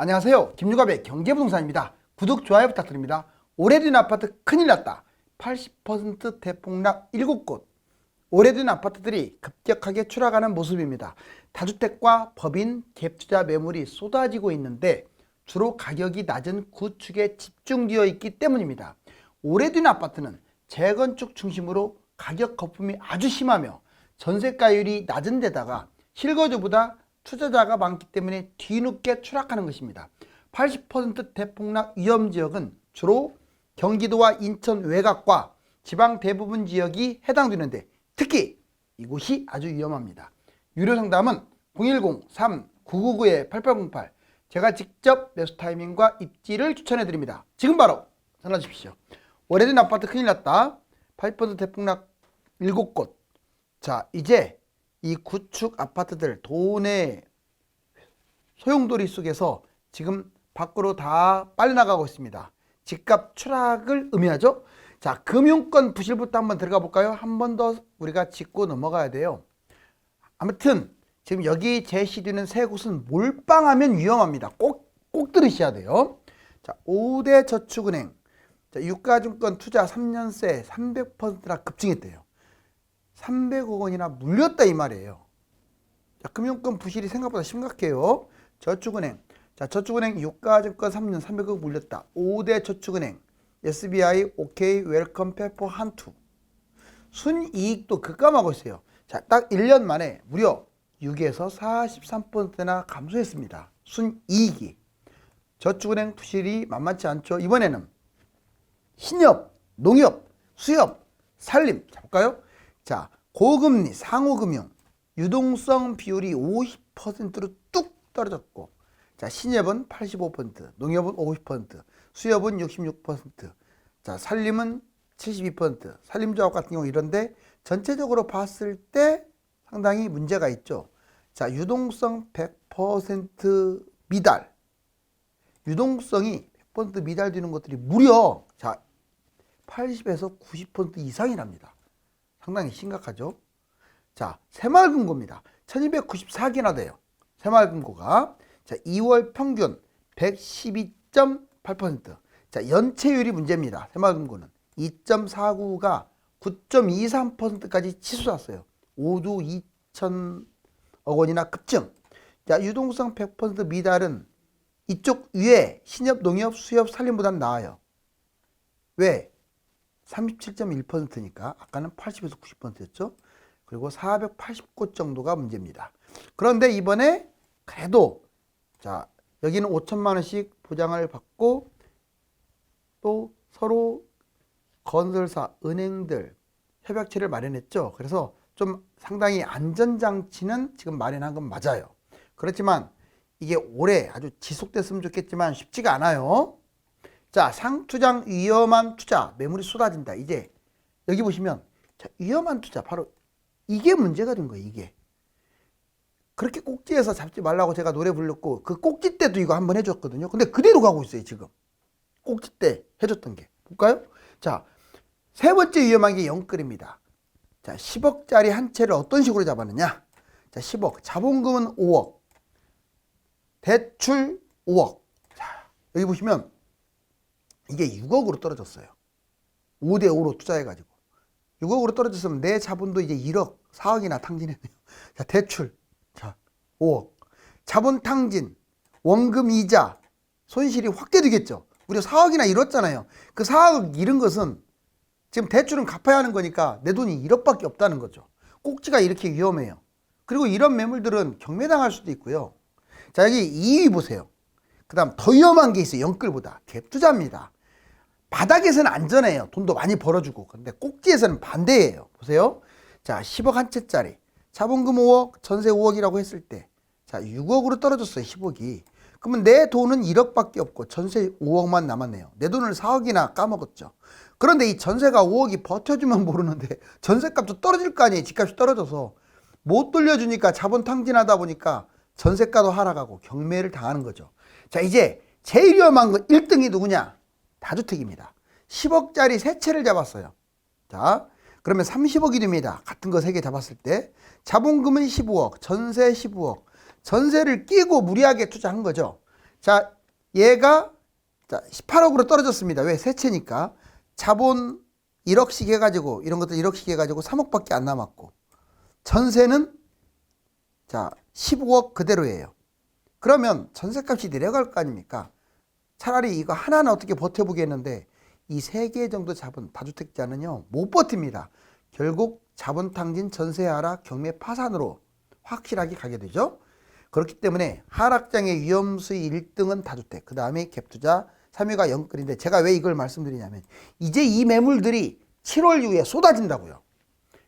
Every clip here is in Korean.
안녕하세요. 김유갑의 경제부동산입니다. 구독, 좋아요 부탁드립니다. 오래된 아파트 큰일 났다. 80% 대폭락 7곳. 오래된 아파트들이 급격하게 추락하는 모습입니다. 다주택과 법인, 갭투자 매물이 쏟아지고 있는데 주로 가격이 낮은 구축에 집중되어 있기 때문입니다. 오래된 아파트는 재건축 중심으로 가격 거품이 아주 심하며 전세가율이 낮은 데다가 실거주보다 투자자가 많기 때문에 뒤늦게 추락하는 것입니다. 80% 대폭락 위험지역은 주로 경기도와 인천 외곽과 지방 대부분 지역이 해당되는데 특히 이곳이 아주 위험합니다. 유료 상담은 010-3999-8808 제가 직접 매수 타이밍과 입지를 추천해 드립니다. 지금 바로 전화 주십시오. 오래된 아파트 큰일 났다. 80% 대폭락 7곳. 자, 이제 이 구축 아파트들 도내 소용돌이 속에서 지금 밖으로 다 빨려나가고 있습니다. 집값 추락을 의미하죠. 자, 금융권 부실부터 한번 들어가 볼까요? 한 번 더 우리가 짚고 넘어가야 돼요. 아무튼 지금 여기 제시되는 세 곳은 몰빵하면 위험합니다. 꼭 들으셔야 돼요. 자, 5대 저축은행, 자, 유가증권 투자 3년새 300%나 급증했대요. 300억 원이나 물렸다 이 말이에요. 자, 금융권 부실이 생각보다 심각해요. 저축은행, 자, 저축은행 유가증권 3년 300억 물렸다. 5대 저축은행 SBI, OK, 웰컴, 페퍼, 한투. 순이익도 급감하고 있어요. 자, 딱 1년 만에 무려 6에서 43%나 감소했습니다. 순이익이. 저축은행 부실이 만만치 않죠. 이번에는 신협, 농협, 수협, 산림. 자, 볼까요? 자, 고금리, 상호금융, 유동성 비율이 50%로 뚝 떨어졌고, 자, 신협은 85%, 농협은 50%, 수협은 66%, 자, 산림은 72%, 산림조합 같은 경우 이런데 전체적으로 봤을 때 상당히 문제가 있죠. 자, 유동성 100% 미달. 유동성이 100% 미달되는 것들이 무려 자, 80에서 90% 이상이랍니다. 상당히 심각하죠. 자, 새마을금고입니다. 1294개나 돼요. 새마을금고가. 자, 2월 평균 112.8%. 자, 연체율이 문제입니다. 새마을금고는 2.49가 9.23%까지 치솟았어요. 5조 2천억 원이나 급증. 자, 유동성 100% 미달은 이쪽 위에 신협, 농협, 수협, 산림보다는 나아요. 왜? 37.1%니까 아까는 80에서 90%였죠. 그리고 480곳 정도가 문제입니다. 그런데 이번에 그래도 자, 여기는 5천만 원씩 보장을 받고 또 서로 건설사, 은행들 협약체를 마련했죠. 그래서 좀 상당히 안전장치는 지금 마련한 건 맞아요. 그렇지만 이게 오래 아주 지속됐으면 좋겠지만 쉽지가 않아요. 자, 상투장 위험한 투자, 매물이 쏟아진다. 이제 여기 보시면 자, 위험한 투자, 바로 이게 문제가 된 거예요. 이게 그렇게 꼭지에서 잡지 말라고 제가 노래 불렀고 그 꼭지 때도 이거 한번 해줬거든요. 근데 그대로 가고 있어요. 지금 꼭지 때 해줬던 게 볼까요? 자, 세 번째 위험한 게 영끌입니다. 자, 10억짜리 한 채를 어떤 식으로 잡았느냐. 자, 10억, 자본금은 5억, 대출 5억. 자, 여기 보시면 이게 6억으로 떨어졌어요. 5대5로 투자해가지고 6억으로 떨어졌으면 내 자본도 이제 1억, 4억이나 탕진했네요. 자, 대출, 자, 5억. 자본 탕진, 원금 이자, 손실이 확대되겠죠. 우리가 4억이나 잃었잖아요. 그 4억 잃은 것은 지금 대출은 갚아야 하는 거니까 내 돈이 1억밖에 없다는 거죠. 꼭지가 이렇게 위험해요. 그리고 이런 매물들은 경매당할 수도 있고요. 자, 여기 2위 보세요. 그 다음 더 위험한 게 있어요. 영끌보다. 갭투자입니다. 바닥에서는 안전해요. 돈도 많이 벌어주고. 근데 꼭지에서는 반대예요. 보세요. 자, 10억 한 채짜리. 자본금 5억, 전세 5억이라고 했을 때, 자, 6억으로 떨어졌어요. 10억이. 그러면 내 돈은 1억밖에 없고 전세 5억만 남았네요. 내 돈을 4억이나 까먹었죠. 그런데 이 전세가 5억이 버텨주면 모르는데 전세값도 떨어질 거 아니에요. 집값이 떨어져서 못 돌려주니까 자본 탕진하다 보니까 전세가도 하락하고 경매를 당하는 거죠. 자, 이제 제일 위험한 건 1등이 누구냐? 다주택입니다. 10억짜리 세 채를 잡았어요. 자, 그러면 30억이 됩니다. 같은 거 3개 잡았을 때. 자본금은 15억, 전세 15억. 전세를 끼고 무리하게 투자한 거죠. 자, 얘가 자, 18억으로 떨어졌습니다. 왜? 세채니까. 자본 1억씩 해가지고 이런 것들 1억씩 해가지고 3억밖에 안 남았고 전세는 자 15억 그대로예요. 그러면 전세값이 내려갈 거 아닙니까? 차라리 이거 하나는 어떻게 버텨보겠는데 이 3개 정도 자본 다주택자는요 못 버팁니다. 결국 자본탕진 전세하라 경매 파산으로 확실하게 가게 되죠. 그렇기 때문에 하락장의 위험수위 1등은 다주택, 그 다음에 갭투자, 3위가 영끌인데 제가 왜 이걸 말씀드리냐면 이제 이 매물들이 7월 이후에 쏟아진다고요.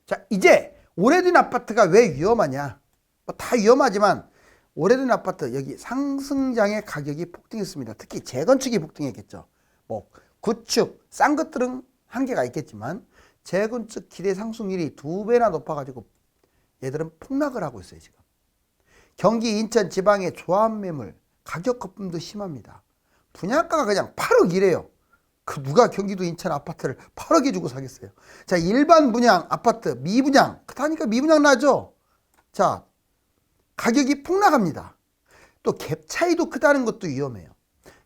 자, 이제 오래된 아파트가 왜 위험하냐? 뭐 다 위험하지만 오래된 아파트 여기 상승장의 가격이 폭등했습니다. 특히 재건축이 폭등했겠죠. 뭐 구축, 싼 것들은 한계가 있겠지만 재건축 기대 상승률이 2배나 높아가지고 얘들은 폭락을 하고 있어요. 지금 경기 인천 지방의 조합 매물 가격 거품도 심합니다. 분양가가 그냥 8억이래요. 그 누가 경기도 인천 아파트를 8억에 주고 사겠어요. 자, 일반 분양 아파트 미분양 그렇다니까 미분양 나죠. 자, 가격이 폭락합니다. 또 갭 차이도 크다는 것도 위험해요.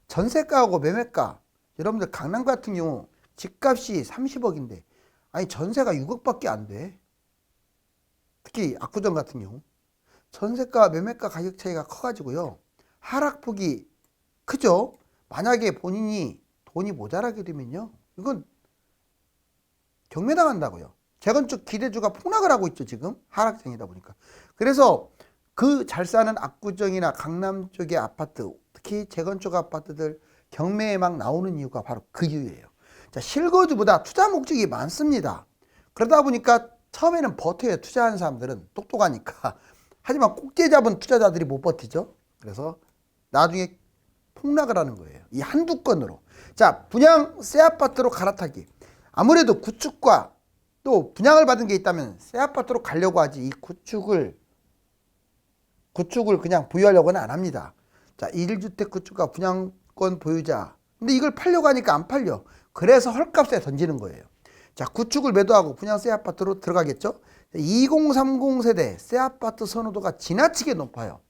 전세가하고 매매가 여러분들 강남 같은 경우 집값이 30억인데 아니 전세가 6억밖에 안 돼. 특히 압구정 같은 경우 전세가 매매가 가격 차이가 커가지고요 하락폭이 크죠. 만약에 본인이 돈이 모자라게 되면요 이건 경매당한다고요. 재건축 기대주가 폭락을 하고 있죠. 지금 하락장이다 보니까. 그래서 그 잘 사는 압구정이나 강남 쪽의 아파트 특히 재건축 아파트들 경매에 막 나오는 이유가 바로 그 이유예요. 자, 실거주보다 투자 목적이 많습니다. 그러다 보니까 처음에는 버텨요. 투자하는 사람들은 똑똑하니까. 하지만 꼭지 잡은 투자자들이 못 버티죠. 그래서 나중에 폭락을 하는 거예요. 이 한두 건으로. 자, 분양 새 아파트로 갈아타기. 아무래도 구축과 또 분양을 받은 게 있다면 새 아파트로 가려고 하지 이 구축을 그냥 보유하려고는 안 합니다. 자, 1주택 구축과 분양권 보유자. 근데 이걸 팔려고 하니까 안 팔려. 그래서 헐값에 던지는 거예요. 자, 구축을 매도하고 분양 새 아파트로 들어가겠죠. 2030 세대 새 아파트 선호도가 지나치게 높아요.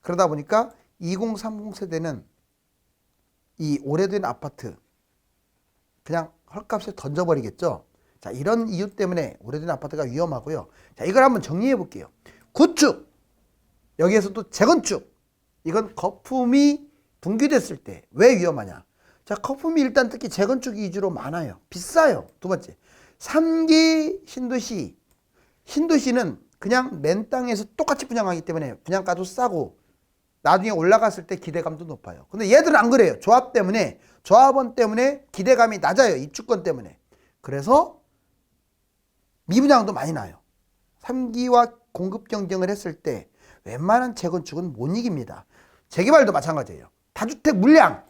그러다 보니까 2030 세대는 이 오래된 아파트 그냥 헐값에 던져버리겠죠. 자, 이런 이유 때문에 오래된 아파트가 위험하고요. 자, 이걸 한번 정리해 볼게요. 구축, 여기에서 또 재건축, 이건 거품이 분기됐을 때 왜 위험하냐. 자, 거품이 일단 특히 재건축 위주로 많아요. 비싸요. 두 번째, 3기 신도시는 그냥 맨 땅에서 똑같이 분양하기 때문에 분양가도 싸고 나중에 올라갔을 때 기대감도 높아요. 근데 얘들은 안 그래요. 조합원 때문에 기대감이 낮아요. 입주권 때문에. 그래서 미분양도 많이 나요. 3기와 공급 경쟁을 했을 때 웬만한 재건축은 못 이깁니다. 재개발도 마찬가지예요. 다주택 물량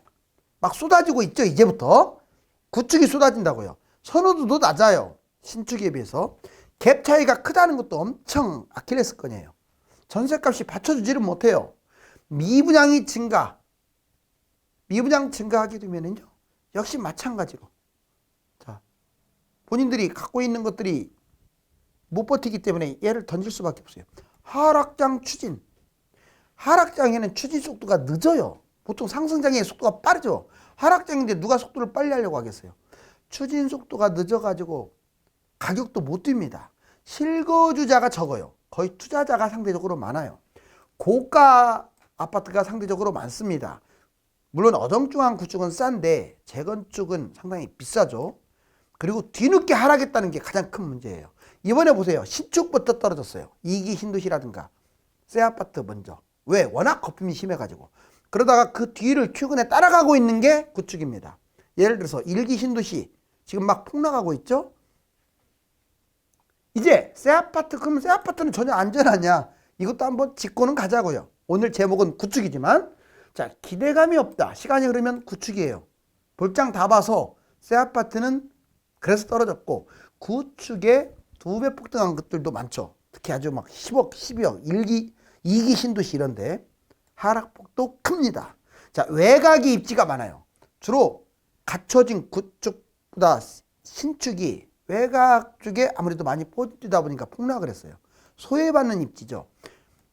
막 쏟아지고 있죠. 이제부터 구축이 쏟아진다고요. 선호도도 낮아요. 신축에 비해서. 갭 차이가 크다는 것도 엄청 아킬레스건이에요. 전세값이 받쳐주지를 못해요. 미분양 증가하게 되면은요 역시 마찬가지로 자, 본인들이 갖고 있는 것들이 못 버티기 때문에 얘를 던질 수밖에 없어요. 하락장 추진. 하락장에는 추진 속도가 늦어요. 보통 상승장의 속도가 빠르죠. 하락장인데 누가 속도를 빨리 하려고 하겠어요. 추진 속도가 늦어가지고 가격도 못 뜁니다. 실거주자가 적어요. 거의 투자자가 상대적으로 많아요. 고가 아파트가 상대적으로 많습니다. 물론 어정쩡한 구축은 싼데 재건축은 상당히 비싸죠. 그리고 뒤늦게 하락했다는 게 가장 큰 문제예요. 이번에 보세요. 신축부터 떨어졌어요. 2기 신도시라든가 새 아파트 먼저. 왜? 워낙 거품이 심해가지고. 그러다가 그 뒤를 최근에 따라가고 있는 게 구축입니다. 예를 들어서 1기 신도시 지금 막 폭락하고 있죠. 이제 새 아파트, 그러면 새 아파트는 전혀 안전하냐? 이것도 한번 짚고는 가자고요. 오늘 제목은 구축이지만 자, 기대감이 없다. 시간이 흐르면 구축이에요. 볼장 다 봐서 새 아파트는 그래서 떨어졌고 구축에 2배 폭등한 것들도 많죠. 특히 아주 막 10억, 12억, 1기, 2기 신도시 이런데 하락폭도 큽니다. 자, 외곽이 입지가 많아요. 주로 갖춰진 구축보다 신축이 외곽 쪽에 아무래도 많이 포진되다 보니까 폭락을 했어요. 소외받는 입지죠.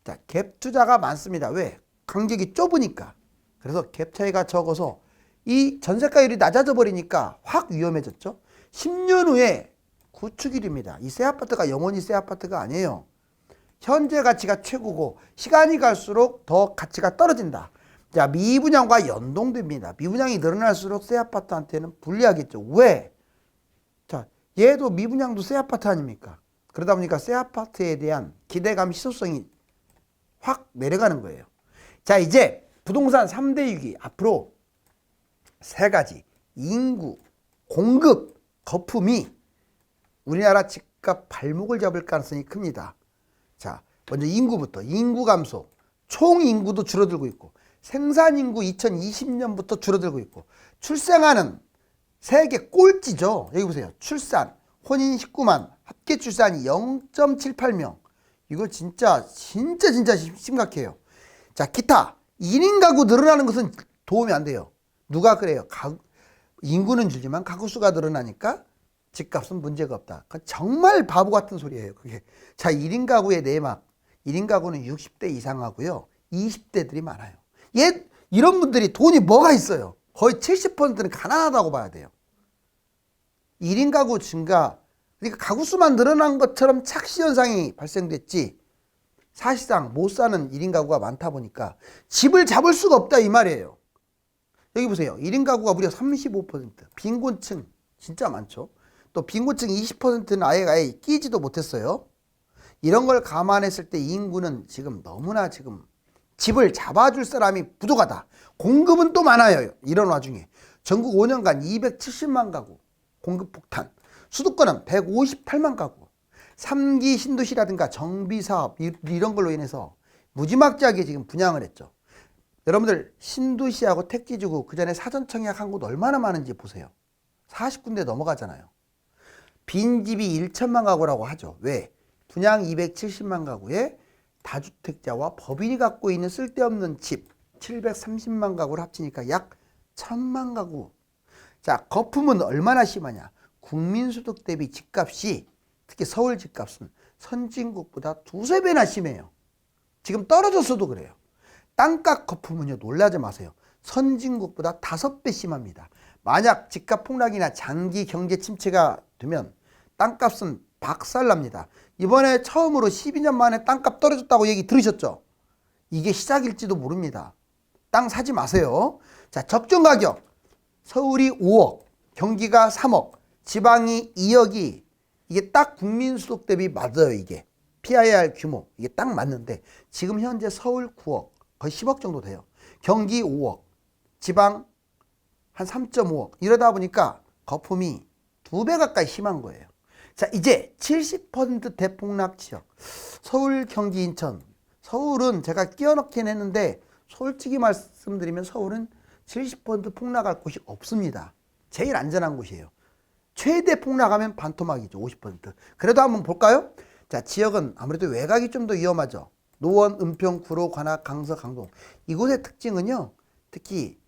자, 갭 투자가 많습니다. 왜? 간격이 좁으니까. 그래서 갭 차이가 적어서 이 전세가율이 낮아져 버리니까 확 위험해졌죠. 10년 후에 구축이 됩니다. 이 새 아파트가 영원히 새 아파트가 아니에요. 현재 가치가 최고고 시간이 갈수록 더 가치가 떨어진다. 자, 미분양과 연동됩니다. 미분양이 늘어날수록 새 아파트한테는 불리하겠죠. 왜? 자, 얘도 미분양도 새 아파트 아닙니까? 그러다 보니까 새 아파트에 대한 기대감, 희소성이 확 내려가는 거예요. 자, 이제 부동산 3대 위기 앞으로 세 가지 인구, 공급, 거품이 우리나라 집값 발목을 잡을 가능성이 큽니다. 자, 먼저 인구부터. 인구 감소. 총 인구도 줄어들고 있고 생산 인구 2020년부터 줄어들고 있고 출생아는 세계 꼴찌죠. 여기 보세요. 출산, 혼인 19만, 합계 출산이 0.78명. 이거 진짜 심각해요. 자, 기타. 1인 가구 늘어나는 것은 도움이 안 돼요. 누가 그래요? 인구는 줄지만 가구 수가 늘어나니까 집값은 문제가 없다. 정말 바보 같은 소리예요. 그게. 자, 1인 가구의 내막. 1인 가구는 60대 이상 하고요. 20대들이 많아요. 이런 분들이 돈이 뭐가 있어요? 거의 70%는 가난하다고 봐야 돼요. 1인 가구 증가. 그러니까 가구 수만 늘어난 것처럼 착시 현상이 발생됐지. 사실상 못 사는 1인 가구가 많다 보니까 집을 잡을 수가 없다 이 말이에요. 여기 보세요. 1인 가구가 무려 35%. 빈곤층 진짜 많죠. 또 빈곤층 20%는 아예 끼지도 못했어요. 이런 걸 감안했을 때 인구는 지금 너무나 지금 집을 잡아줄 사람이 부족하다. 공급은 또 많아요. 이런 와중에. 전국 5년간 270만 가구 공급 폭탄. 수도권은 158만 가구. 3기 신도시라든가 정비사업 이런 걸로 인해서 무지막지하게 지금 분양을 했죠. 여러분들 신도시하고 택지주고 그 전에 사전청약 한 곳 얼마나 많은지 보세요. 40군데 넘어가잖아요. 빈집이 1천만 가구라고 하죠. 왜? 분양 270만 가구에 다주택자와 법인이 갖고 있는 쓸데없는 집 730만 가구를 합치니까 약 1000만 가구. 자, 거품은 얼마나 심하냐. 국민소득 대비 집값이 특히 서울 집값은 선진국보다 두세 배나 심해요. 지금 떨어졌어도 그래요. 땅값 거품은요, 놀라지 마세요. 선진국보다 5배 심합니다. 만약 집값 폭락이나 장기 경제 침체가 되면 땅값은 박살납니다. 이번에 처음으로 12년 만에 땅값 떨어졌다고 얘기 들으셨죠? 이게 시작일지도 모릅니다. 땅 사지 마세요. 자, 적정 가격. 서울이 5억, 경기가 3억, 지방이 2억이 이게 딱 국민소득 대비 맞아요. 이게 PIR 규모 이게 딱 맞는데 지금 현재 서울 9억 거의 10억 정도 돼요. 경기 5억, 지방 한 3.5억 이러다 보니까 거품이 2배 가까이 심한 거예요. 자, 이제 70% 대폭락 지역 서울, 경기, 인천. 서울은 제가 끼워 넣긴 했는데 솔직히 말씀드리면 서울은 70% 폭락할 곳이 없습니다. 제일 안전한 곳이에요. 최대 폭락하면 반토막이죠. 50%. 그래도 한번 볼까요? 자, 지역은 아무래도 외곽이 좀 더 위험하죠. 노원, 은평, 구로, 관악, 강서, 강동. 이곳의 특징은요. 특히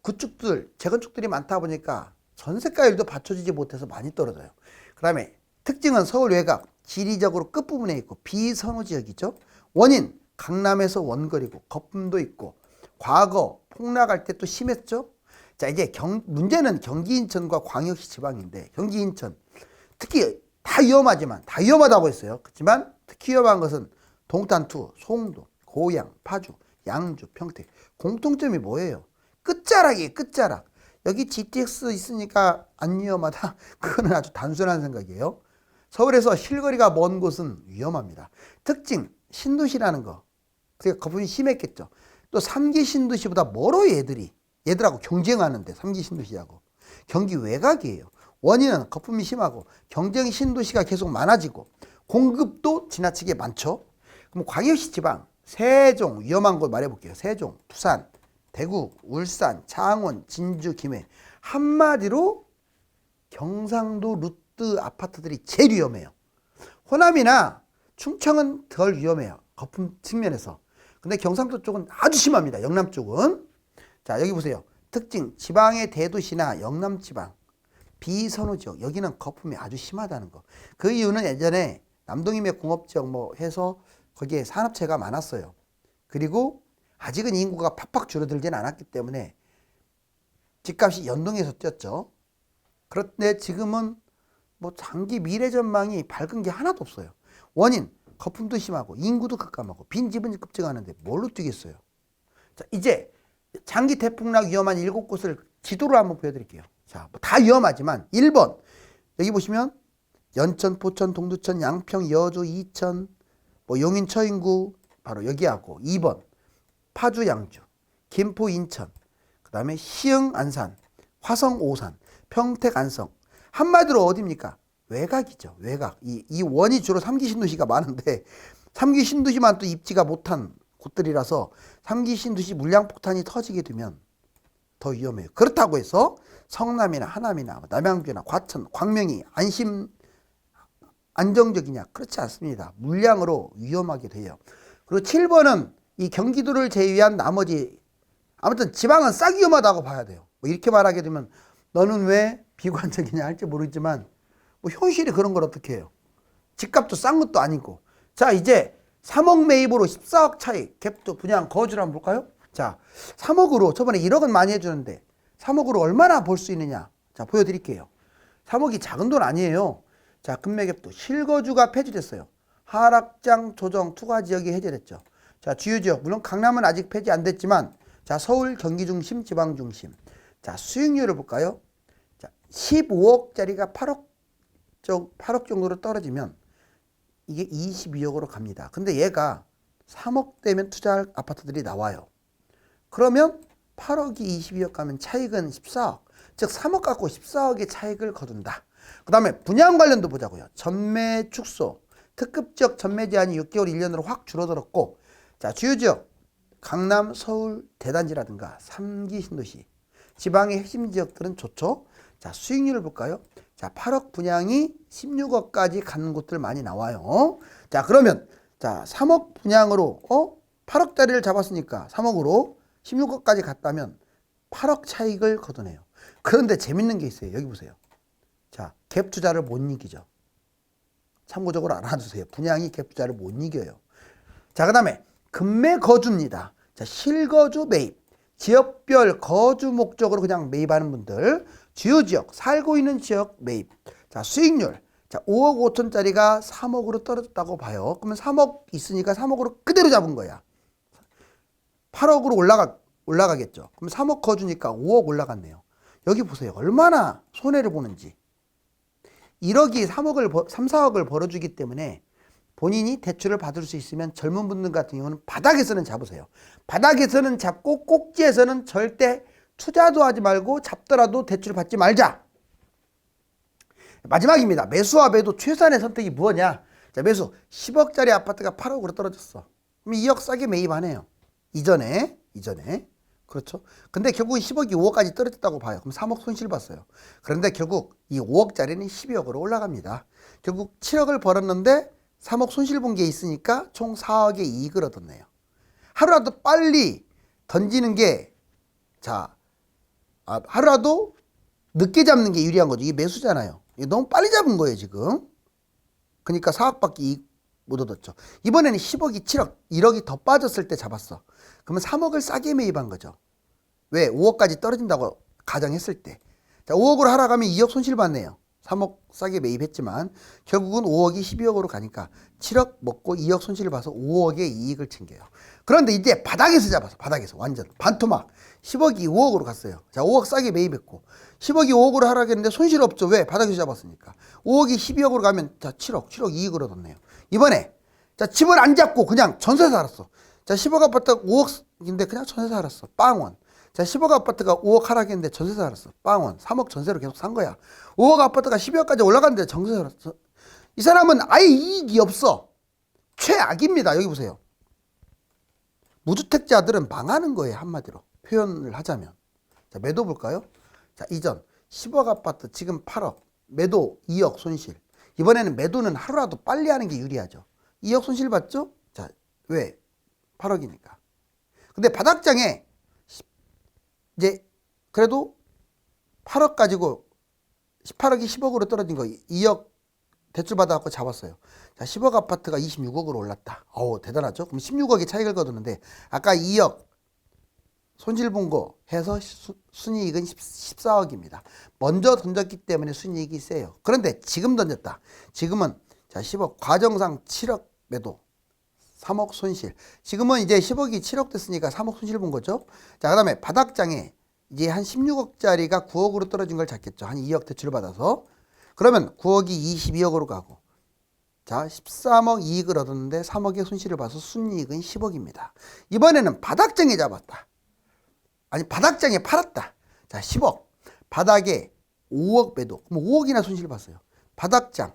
구축들, 재건축들이 많다 보니까 전세가율도 받쳐주지 못해서 많이 떨어져요. 그 다음에 특징은 서울 외곽, 지리적으로 끝부분에 있고 비선호 지역이죠. 원인, 강남에서 원거리고 거품도 있고 과거 폭락할 때 또 심했죠. 자, 이제 문제는 경기 인천과 광역시 지방인데 경기 인천 특히 다 위험하지만 다 위험하다고 했어요. 그렇지만 특히 위험한 것은 동탄투, 송도, 고양, 파주, 양주, 평택. 공통점이 뭐예요? 끝자락이에요. 끝자락. 여기 GTX 있으니까 안 위험하다. 그거는 아주 단순한 생각이에요. 서울에서 실거리가 먼 곳은 위험합니다. 특징, 신도시라는 거. 그러니까 거품이 심했겠죠. 또 3기 신도시보다 멀어 얘들하고 경쟁하는데 3기 신도시하고. 경기 외곽이에요. 원인은 거품이 심하고 경쟁 신도시가 계속 많아지고 공급도 지나치게 많죠. 그럼 광역시 지방, 세종, 위험한 곳 말해볼게요. 세종, 부산, 대구, 울산, 창원, 진주, 김해. 한마디로 경상도 루트 아파트들이 제일 위험해요. 호남이나 충청은 덜 위험해요. 거품 측면에서. 근데 경상도 쪽은 아주 심합니다. 영남 쪽은. 자, 여기 보세요. 특징, 지방의 대도시나 영남 지방, 비선호 지역. 여기는 거품이 아주 심하다는 거. 그 이유는 예전에 남동임의 공업지역 뭐 해서 거기에 산업체가 많았어요. 그리고 아직은 인구가 팍팍 줄어들지는 않았기 때문에 집값이 연동해서 뛰었죠. 그런데 지금은 뭐 장기 미래 전망이 밝은 게 하나도 없어요. 원인, 거품도 심하고 인구도 급감하고 빈집은 급증하는데 뭘로 뛰겠어요. 자, 이제 장기 태풍락 위험한 7곳을 지도로 한번 보여드릴게요. 자, 뭐다 위험하지만 1번 여기 보시면 연천, 포천, 동두천, 양평, 여주, 이천, 뭐 용인, 처인구 바로 여기하고 2번 파주, 양주, 김포, 인천, 그 다음에 시흥, 안산, 화성, 오산, 평택, 안성. 한마디로 어디입니까? 외곽이죠. 외곽. 이 원이 주로 3기 신도시가 많은데 3기 신도시만 또 입지가 못한 곳들이라서 3기 신도시 물량폭탄이 터지게 되면 더 위험해요. 그렇다고 해서 성남이나 하남이나 남양주나 과천, 광명이 안정적이냐? 그렇지 않습니다. 물량으로 위험하게 돼요. 그리고 7번은 이 경기도를 제외한 나머지 아무튼 지방은 싹 위험하다고 봐야 돼요. 뭐 이렇게 말하게 되면 너는 왜 비관적이냐 할지 모르지만 뭐 현실이 그런 걸 어떻게 해요. 집값도 싼 것도 아니고. 자, 이제 3억 매입으로 14억 차이 갭도 분양 거주를 한번 볼까요? 자, 3억으로 저번에 1억은 많이 해주는데 3억으로 얼마나 벌 수 있느냐. 자, 보여드릴게요. 3억이 작은 돈 아니에요. 자, 금매갭도 실거주가 폐지됐어요. 하락장 조정 투과지역이 해제됐죠. 자, 주요지역 물론 강남은 아직 폐지 안 됐지만 자, 서울 경기 중심 지방 중심. 자, 수익률을 볼까요? 자, 15억짜리가 8억 정도로 떨어지면 이게 22억으로 갑니다. 근데 얘가 3억 되면 투자할 아파트들이 나와요. 그러면 8억이 22억 가면 차익은 14억. 즉 3억 갖고 14억의 차익을 거둔다. 그 다음에 분양 관련도 보자고요. 전매 축소, 특급지역 전매 제한이 6개월 1년으로 확 줄어들었고 자, 주요지역 강남, 서울, 대단지라든가 3기 신도시, 지방의 핵심 지역들은 좋죠. 자, 수익률을 볼까요? 자, 8억 분양이 16억까지 가는 곳들 많이 나와요. 자, 그러면 자, 3억 분양으로 8억짜리를 잡았으니까 3억으로 16억까지 갔다면 8억 차익을 거두네요. 그런데 재밌는 게 있어요. 여기 보세요. 자, 갭 투자를 못 이기죠. 참고적으로 알아두세요. 분양이 갭 투자를 못 이겨요. 자, 그 다음에 금매 거주입니다. 자, 실거주 매입. 지역별 거주 목적으로 그냥 매입하는 분들. 주요 지역, 살고 있는 지역 매입. 자, 수익률. 자, 5억 5천짜리가 3억으로 떨어졌다고 봐요. 그러면 3억 있으니까 3억으로 그대로 잡은 거야. 8억으로 올라가겠죠. 그럼 3억 거주니까 5억 올라갔네요. 여기 보세요. 얼마나 손해를 보는지. 1억이 3, 4억을 벌어주기 때문에 본인이 대출을 받을 수 있으면 젊은 분들 같은 경우는 바닥에서는 잡으세요. 바닥에서는 잡고 꼭지에서는 절대 투자도 하지 말고 잡더라도 대출을 받지 말자. 마지막입니다. 매수와 매도 최선의 선택이 무엇이냐? 자, 매수 10억짜리 아파트가 8억으로 떨어졌어. 그럼 2억 싸게 매입하네요. 이전에 그렇죠. 근데 결국 10억이 5억까지 떨어졌다고 봐요. 그럼 3억 손실 봤어요. 그런데 결국 이 5억짜리는 12억으로 올라갑니다. 결국 7억을 벌었는데 3억 손실 본 게 있으니까 총 4억의 이익을 얻었네요. 하루라도 빨리 던지는 게, 자, 하루라도 늦게 잡는 게 유리한 거죠. 이게 매수잖아요. 이게 너무 빨리 잡은 거예요, 지금. 그러니까 4억밖에 이익 못 얻었죠. 이번에는 10억이 7억, 1억이 더 빠졌을 때 잡았어. 그러면 3억을 싸게 매입한 거죠. 왜? 5억까지 떨어진다고 가정했을 때. 자, 5억으로 하락하면 2억 손실 받네요. 3억 싸게 매입했지만 결국은 5억이 12억으로 가니까 7억 먹고 2억 손실을 봐서 5억의 이익을 챙겨요. 그런데 이제 바닥에서 잡아서, 바닥에서 완전 반토막 10억이 5억으로 갔어요. 자, 5억 싸게 매입했고 10억이 5억으로 하락했는데 손실 없죠. 왜? 바닥에서 잡았으니까. 5억이 12억으로 가면 자, 7억 이익을 얻었네요. 이번에 자, 집을 안 잡고 그냥 전세 살았어. 자, 10억 아파트가 5억인데 그냥 전세 살았어. 빵원. 자, 10억 아파트가 5억 하락했는데 전세 살았어. 빵원. 3억 전세로 계속 산 거야. 5억 아파트가 12억까지 올라갔는데 전세 살았어. 이 사람은 아예 이익이 없어. 최악입니다. 여기 보세요. 무주택자들은 망하는 거예요. 한마디로 표현을 하자면. 자, 매도 볼까요? 자, 이전 10억 아파트 지금 8억, 매도 2억 손실. 이번에는 매도는 하루라도 빨리 하는 게 유리하죠. 2억 손실 봤죠? 자, 왜? 8억이니까. 근데 바닥장에 이제 그래도 8억 가지고 18억이 10억으로 떨어진 거 2억 대출 받아갖고 잡았어요. 자, 10억 아파트가 26억으로 올랐다. 어우, 대단하죠? 그럼 16억의 차익을 거두는데 아까 2억 손실 본 거 해서 순이익은 14억입니다. 먼저 던졌기 때문에 순이익이 세요. 그런데 지금 던졌다. 지금은 자 10억 과정상 7억 매도 3억 손실. 지금은 이제 10억이 7억 됐으니까 3억 손실 본 거죠. 자 그다음에 바닥장에 이제 한 16억짜리가 9억으로 떨어진 걸 잡겠죠. 한 2억 대출을 받아서. 그러면 9억이 22억으로 가고 자 13억 이익을 얻었는데 3억의 손실을 봐서 순이익은 10억입니다. 이번에는 바닥장에 잡았다. 아니 바닥장에 팔았다. 자 10억 바닥에 5억 매도. 그럼 5억이나 손실 봤어요. 바닥장.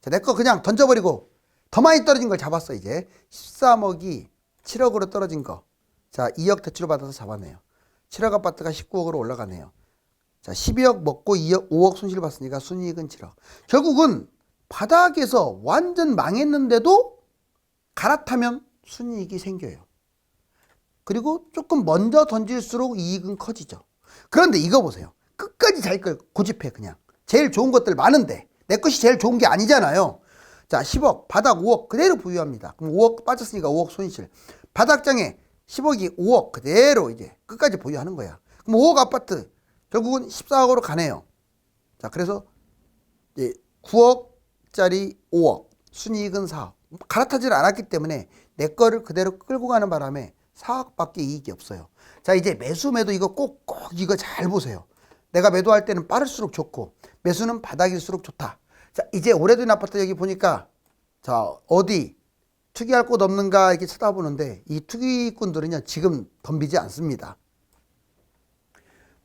자 내 거 그냥 던져버리고 더 많이 떨어진 걸 잡았어. 이제 13억이 7억으로 떨어진 거. 자 2억 대출을 받아서 잡았네요. 7억 아파트가 19억으로 올라가네요. 자 12억 먹고 2억 5억 손실 봤으니까 순이익은 7억. 결국은 바닥에서 완전 망했는데도 갈아타면 순이익이 생겨요. 그리고 조금 먼저 던질수록 이익은 커지죠. 그런데 이거 보세요. 끝까지 자기 걸 고집해. 그냥 제일 좋은 것들 많은데 내 것이 제일 좋은 게 아니잖아요. 자 10억 바닥 5억 그대로 보유합니다. 그럼 5억 빠졌으니까 5억 손실. 바닥장에 10억이 5억 그대로 이제 끝까지 보유하는 거야. 그럼 5억 아파트 결국은 14억으로 가네요. 자 그래서 이제 9억짜리 5억 순이익은 4억. 갈아타질 않았기 때문에 내 거를 그대로 끌고 가는 바람에 4억밖에 이익이 없어요. 자 이제 매수 매도 이거 꼭 이거 잘 보세요. 내가 매도할 때는 빠를수록 좋고 매수는 바닥일수록 좋다. 자 이제 오래된 아파트 여기 보니까 자 어디 투기할 곳 없는가 이렇게 쳐다보는데 이 투기꾼들은요 지금 덤비지 않습니다.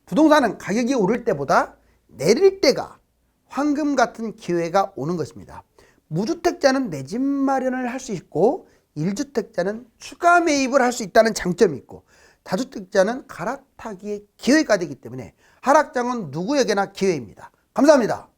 부동산은 가격이 오를 때보다 내릴 때가 황금 같은 기회가 오는 것입니다. 무주택자는 내 집 마련을 할 수 있고 1주택자는 추가 매입을 할 수 있다는 장점이 있고 다주택자는 갈아타기의 기회가 되기 때문에 하락장은 누구에게나 기회입니다. 감사합니다.